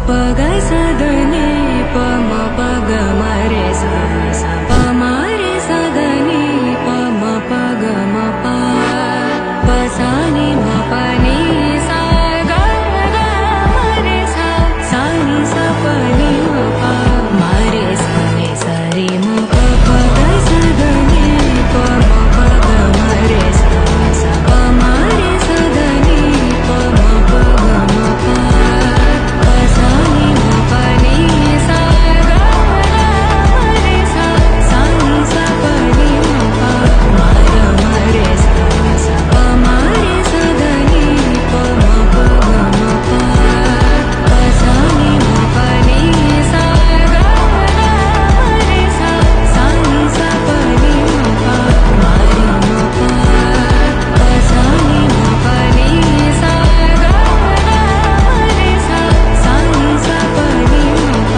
प ग स द नि प म प ग म रे सा सा प म रे सा द नि प म प ग म प प सा नि म प नि सा ग ग म रे सा सा नि सा प नि म प म रे सा नि सा रे म प प ग स द नि प म प ग म रे सा सा प म रे सा द नि प म प ग म प सा नि म प नि सा ग ग म रे सा सा नि सा प नि म प म ग म रे सा सा प म रे सा द नि प म प ग म प सा नि म प नि सा ग ग म रे सा सा नि सा प नि म प म ग म प सा नि म प नि सा ग ग म रे सा सा नि सा प नि म प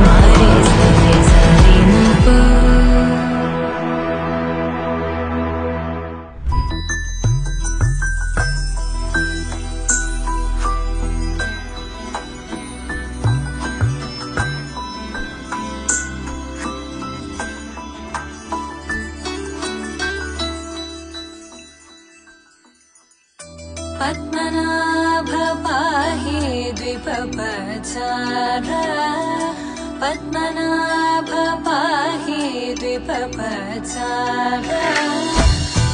म रे सा रे सा रे म प पद्मनाभ पाहि द्विपपचार पद्मनाभ पाहि द्विपपचार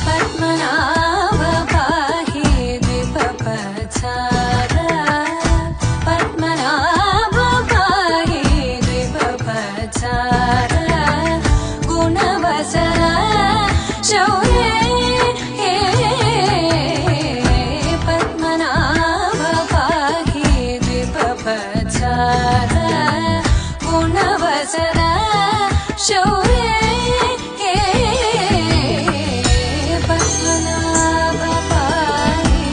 पद्मनाभ पाहि द्विपपचार पद्मनाभ पाहि द्विपपचार गुणवचन शौर्ये पद्मनाभ पाहि द्विपपचार गुणवचन शौर्ये पद्मनाभ पाहि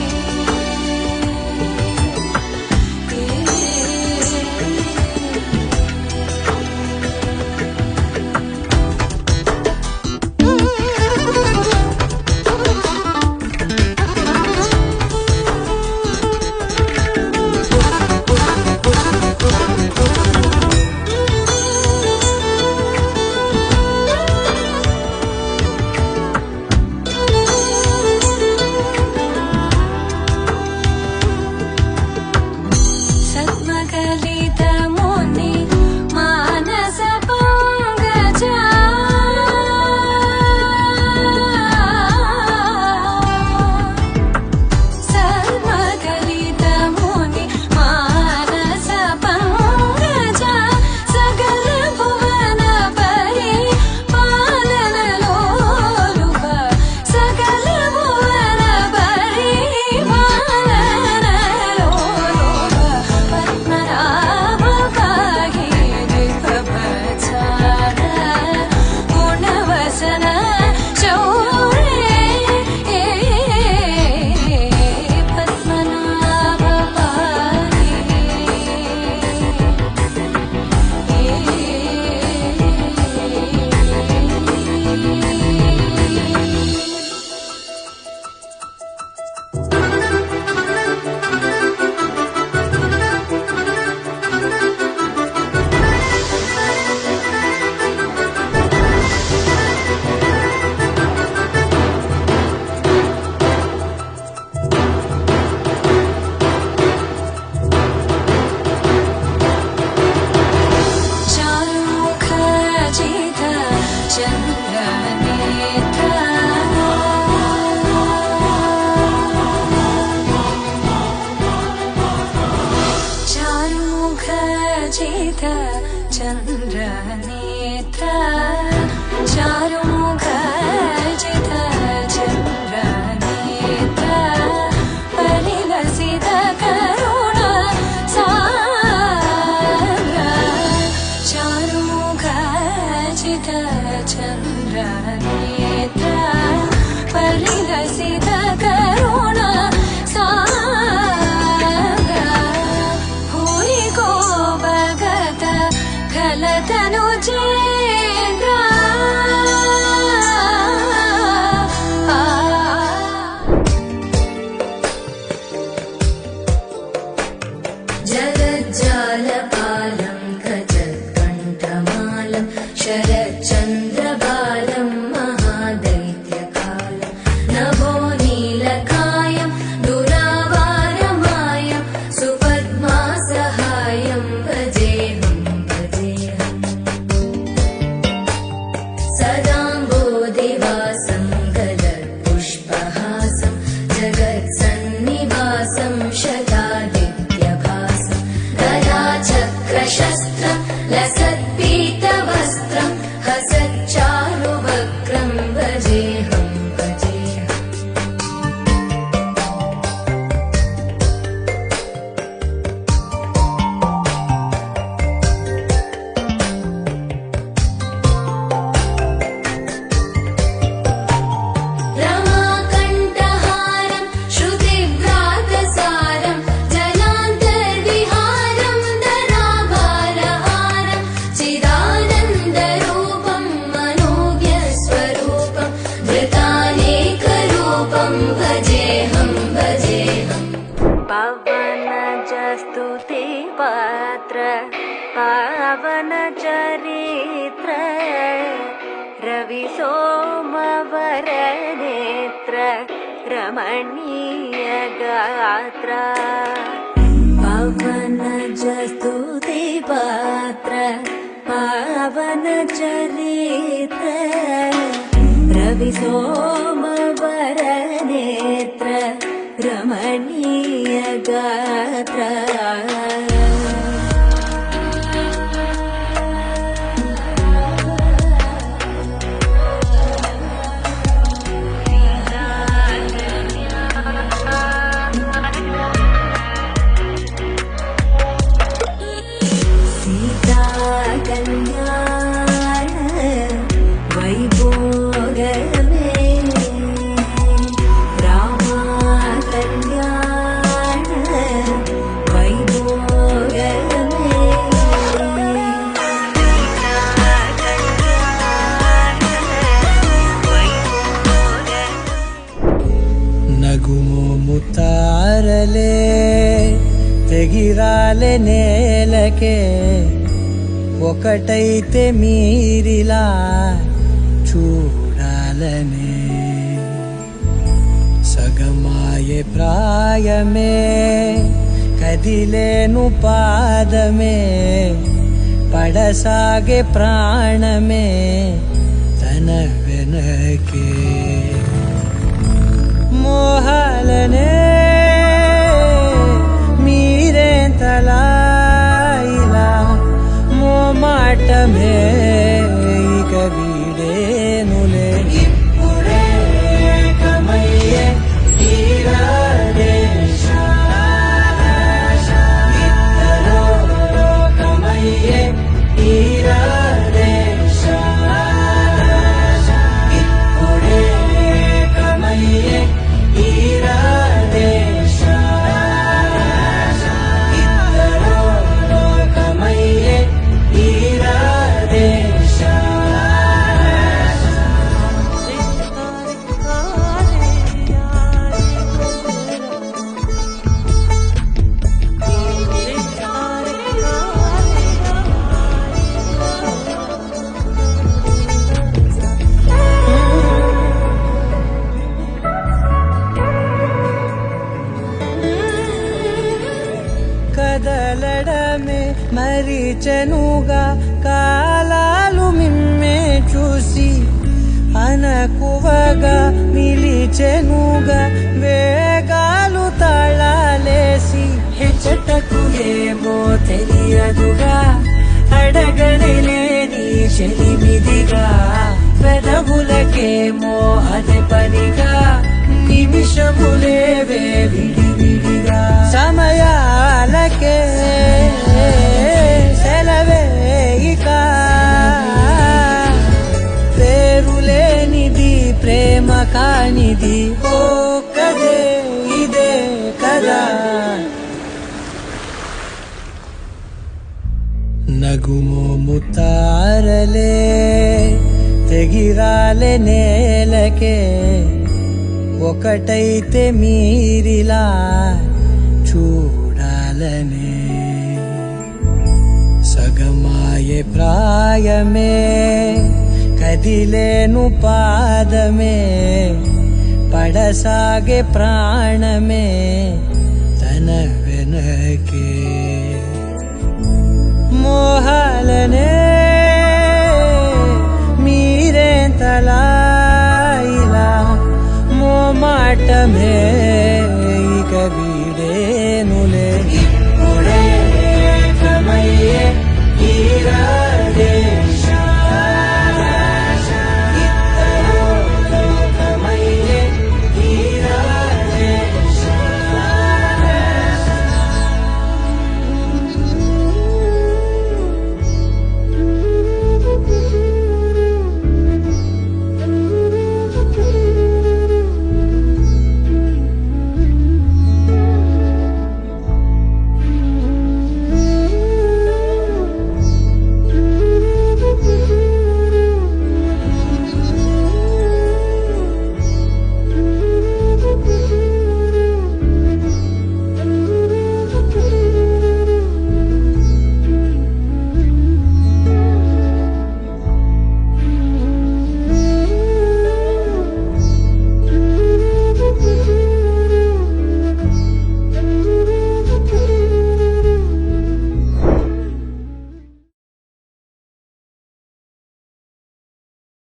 सद्मकलित मुनि मानस पंकजा सद्मकलित मुनि मानस पंकजा सकल भुवन परि पालन लोलुप सकल भुवन परि पालन लोलुप पद्मनाभ पाहि द्विपपचार गुणवचन शौर्ये पद्मनाभ पाहि चारुमुख जित चन्द्रनेत्र चारुमुख जित चन्द्रनेत्र चारुमुख जित चन्द्रनेत्र परिलसित करुण सागर चारुमुख जित चन्द्रनेत्र परिलसित करुण सागर भूरि को भगत खलतनु चेन्द्र जगज्जाल शङ्खशस्त्रं लसत्पीतवस्त्रं हसच्चारुवक्त्रं भजेऽहं भजेऽहम् रमाकण्ठहारं श्रुतिव्रातसारं जलान्तर्विहारं धराभारहारं चिदानन्दरूपं मनोज्ञस्वरूपं धृतानेकरूपं भजेऽहं भजेऽहम् पवनजस्तुतिपात्र पावनचरित्र रविसोमवरनेत्र रमणीयगात्र पवनजस्तुतिपात्र पावनचरित्र रविसोमवरनेत्र रमणीयगात्र कल्याण वैभोगमे रामा कल्याण वैभोगमे ನಗುಮೋ ಮುತ್ತಾರಲೆ తెగిరాలే నేలకే ఒకటైతే మీరిలా చూడాలనే సగమాయే ప్రాయమే కదిలేను పాదమే పడసాగే ప్రాణమే తన వెనకే మోహాలనే మీరేంతలా ఇలా మోమాటమే ఇక వీడేనులే ఇప్పుడే కమయ్యే తీరాదేశ ఇద్దరో లోకమయ్యే తీరాదేశ ఇప్పుడే కమయ్యే తీరాదేశ ఇద్దరో లోకమయ్యే తీరాదేశ కదలడమే మరిచెనుగా కాలాలు మిమ్మే చూసి అనకువగా నిలిచెనుగా వేగాలు తాళాలేసి హెచ్చటకు ఏమో తెలియదుగా అడగనలేని చెలిమిదిగా పెదవులకేమో అదే పనిగా నిమిషములేవే విడివిడిగా సమయాలకే సెలవే ఇక పేరులేనిది ప్రేమ కానిది ఓ కదే ఇదే కదా నగుమో ముతారలే తెగిరాలే నేలకే ఒకటైతే మీరిలా చూడాలనే సగమాయే ప్రాయమే కదిలేను పాదమే పడసాగే ప్రాణమే తన వెనకే మోహాలనే మీరేంతలా ఇలా మోమాటమే